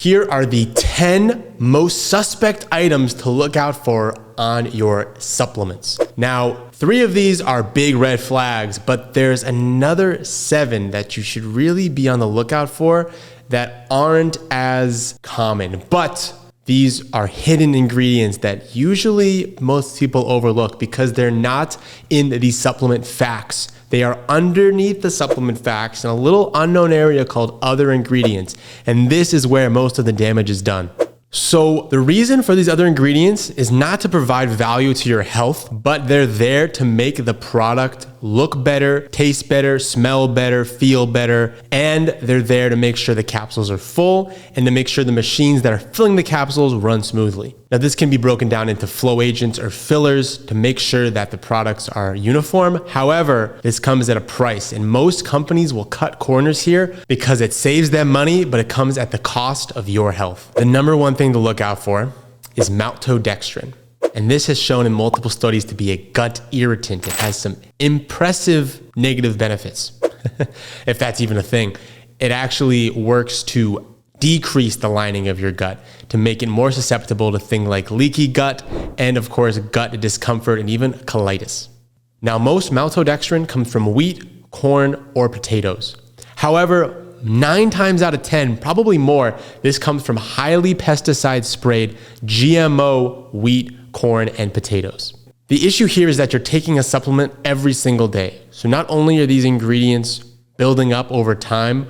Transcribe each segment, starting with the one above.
Here are the 10 most suspect items to look out for on your supplements. Now, 3 of these are big red flags, but there's another 7 that you should really be on the lookout for that aren't as common, but these are hidden ingredients that usually most people overlook because they're not in the supplement facts. They are underneath the supplement facts in a little unknown area called other ingredients. And this is where most of the damage is done. So the reason for these other ingredients is not to provide value to your health, but they're there to make the product look better, taste better, smell better, feel better, and they're there to make sure the capsules are full and to make sure the machines that are filling the capsules run smoothly. Now, this can be broken down into flow agents or fillers to make sure that the products are uniform. However, this comes at a price, and most companies will cut corners here because it saves them money, but it comes at the cost of your health. The number one thing to look out for is maltodextrin. And this has shown in multiple studies to be a gut irritant. It has some impressive negative benefits, if that's even a thing. It actually works to decrease the lining of your gut to make it more susceptible to things like leaky gut and, of course, gut discomfort and even colitis. Now, most maltodextrin comes from wheat, corn, or potatoes. However, 9 times out of 10, probably more, this comes from highly pesticide-sprayed GMO wheat, corn, and potatoes. The issue here is that you're taking a supplement every single day. So not only are these ingredients building up over time,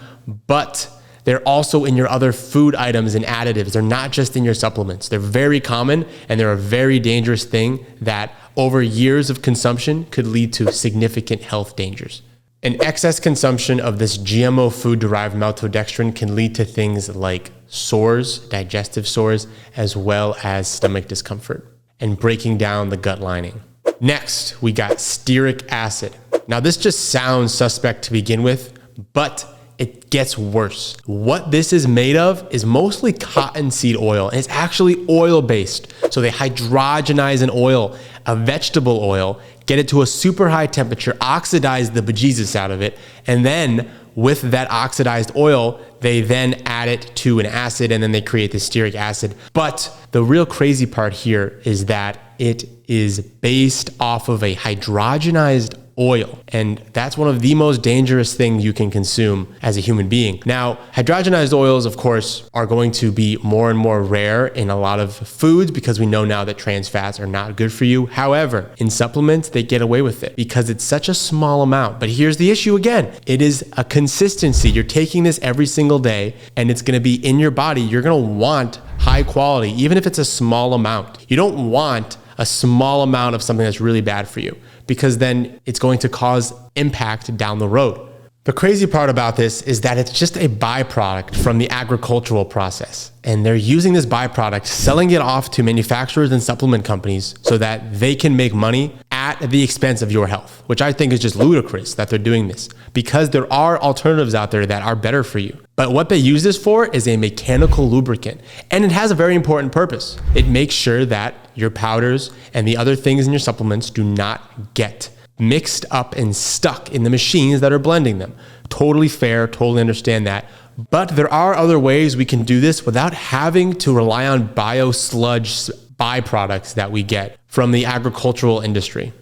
but they're also in your other food items and additives. They're not just in your supplements. They're very common, and they're a very dangerous thing that over years of consumption could lead to significant health dangers. An excess consumption of this GMO food-derived maltodextrin can lead to things like sores, digestive sores, as well as stomach discomfort and breaking down the gut lining. Next, we got stearic acid. Now, this just sounds suspect to begin with, but it gets worse. What this is made of is mostly cottonseed oil, and it's actually oil-based. So they hydrogenize an oil, a vegetable oil, get it to a super high temperature, oxidize the bejesus out of it, and then with that oxidized oil, they then add it to an acid, and then they create this stearic acid. But the real crazy part here is that it is based off of a hydrogenized oil. And that's one of the most dangerous things you can consume as a human being. Now, hydrogenized oils, of course, are going to be more and more rare in a lot of foods because we know now that trans fats are not good for you. However, in supplements, they get away with it because it's such a small amount. But here's the issue again. It is a consistency. You're taking this every single day and it's going to be in your body. You're going to want high quality, even if it's a small amount. You don't want a small amount of something that's really bad for you, because then it's going to cause impact down the road. The crazy part about this is that it's just a byproduct from the agricultural process. And they're using this byproduct, selling it off to manufacturers and supplement companies so that they can make money at the expense of your health, which I think is just ludicrous that they're doing this, because there are alternatives out there that are better for you. But what they use this for is a mechanical lubricant, and it has a very important purpose. It makes sure that your powders and the other things in your supplements do not get mixed up and stuck in the machines that are blending them. Totally fair, totally understand that. But there are other ways we can do this without having to rely on biosludge byproducts that we get from the agricultural industry.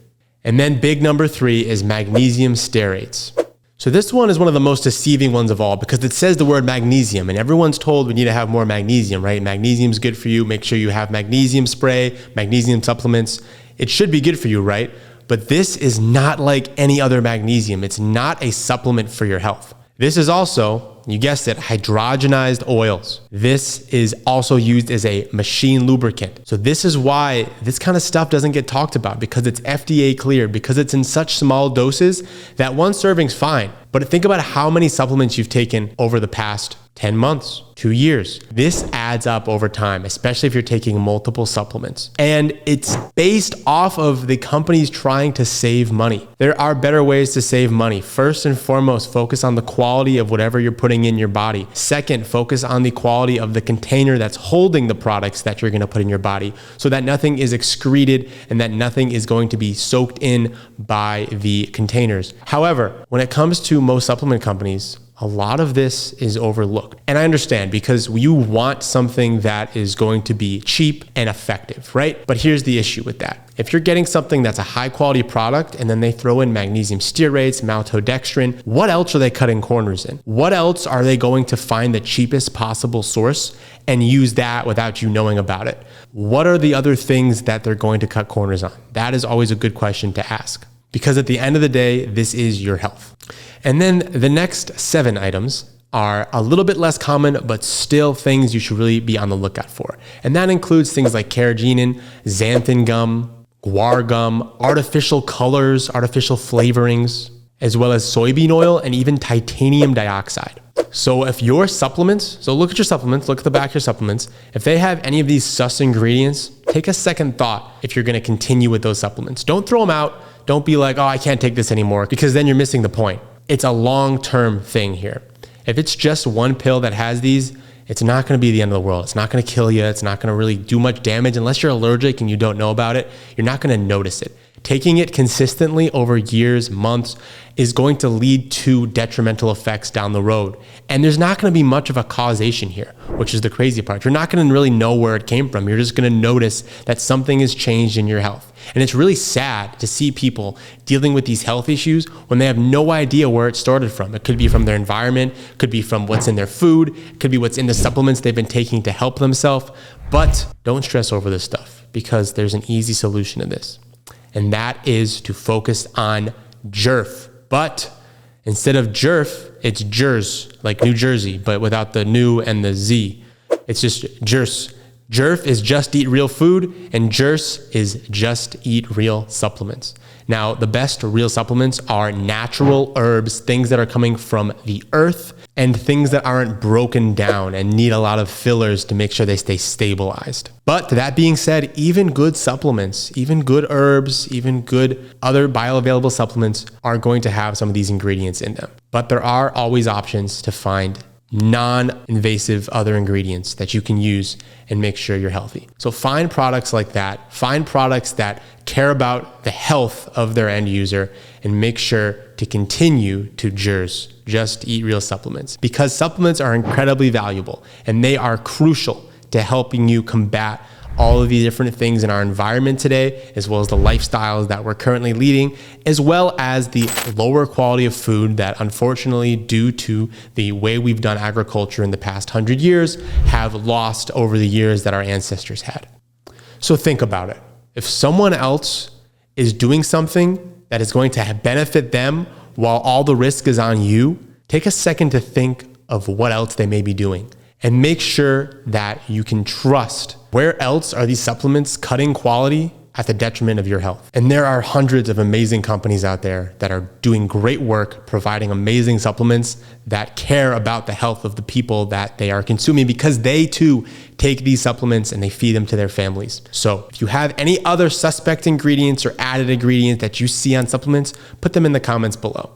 And then big number 3 is magnesium stearates. So this one is one of the most deceiving ones of all because it says the word magnesium, and everyone's told we need to have more magnesium, right? Magnesium is good for you. Make sure you have magnesium spray, magnesium supplements. It should be good for you, right? But this is not like any other magnesium. It's not a supplement for your health. This is also, you guessed it, hydrogenized oils. This is also used as a machine lubricant. So this is why this kind of stuff doesn't get talked about, because it's FDA cleared, because it's in such small doses that one serving's fine. But think about how many supplements you've taken over the past 10 months, 2 years. This adds up over time, especially if you're taking multiple supplements. And it's based off of the companies trying to save money. There are better ways to save money. First and foremost, focus on the quality of whatever you're putting in your body. Second, focus on the quality of the container that's holding the products that you're going to put in your body so that nothing is excreted and that nothing is going to be soaked in by the containers. However, when it comes to most supplement companies, a lot of this is overlooked. And I understand because you want something that is going to be cheap and effective, right? But here's the issue with that. If you're getting something that's a high quality product and then they throw in magnesium stearates, maltodextrin, what else are they cutting corners in? What else are they going to find the cheapest possible source and use that without you knowing about it? What are the other things that they're going to cut corners on? That is always a good question to ask, because at the end of the day, this is your health. And then the next 7 items are a little bit less common, but still things you should really be on the lookout for. And that includes things like carrageenan, xanthan gum, guar gum, artificial colors, artificial flavorings, as well as soybean oil and even titanium dioxide. So if your supplements, so look at your supplements, look at the back of your supplements. If they have any of these sus ingredients, take a second thought if you're going to continue with those supplements. Don't throw them out. Don't be like, oh, I can't take this anymore, because then you're missing the point. It's a long-term thing here. If it's just one pill that has these, it's not going to be the end of the world. It's not going to kill you. It's not going to really do much damage unless you're allergic and you don't know about it. You're not going to notice it. Taking it consistently over years, months, is going to lead to detrimental effects down the road. And there's not going to be much of a causation here, which is the crazy part. You're not going to really know where it came from. You're just going to notice that something has changed in your health. And it's really sad to see people dealing with these health issues when they have no idea where it started from. It could be from their environment, could be from what's in their food, could be what's in the supplements they've been taking to help themselves. But don't stress over this stuff, because there's an easy solution to this. And that is to focus on JERF. But instead of JERF, it's JERS, like New Jersey, but without the new and the Z. It's just JERS. JERF is just eat real food, and JERS is just eat real supplements. Now, the best real supplements are natural herbs, things that are coming from the earth, and things that aren't broken down and need a lot of fillers to make sure they stay stabilized. But that being said, even good supplements, even good herbs, even good other bioavailable supplements are going to have some of these ingredients in them. But there are always options to find non-invasive other ingredients that you can use and make sure you're healthy. So find products like that. Find products that care about the health of their end user, and make sure to continue to JERS, just eat real supplements, because supplements are incredibly valuable and they are crucial to helping you combat all of these different things in our environment today, as well as the lifestyles that we're currently leading, as well as the lower quality of food that, unfortunately, due to the way we've done agriculture in the past 100 years, have lost over the years that our ancestors had. So think about it. If someone else is doing something that is going to benefit them while all the risk is on you, take a second to think of what else they may be doing, and make sure that you can trust where else are these supplements cutting quality at the detriment of your health. And there are hundreds of amazing companies out there that are doing great work, providing amazing supplements that care about the health of the people that they are consuming, because they too take these supplements and they feed them to their families. So if you have any other suspect ingredients or added ingredients that you see on supplements, put them in the comments below.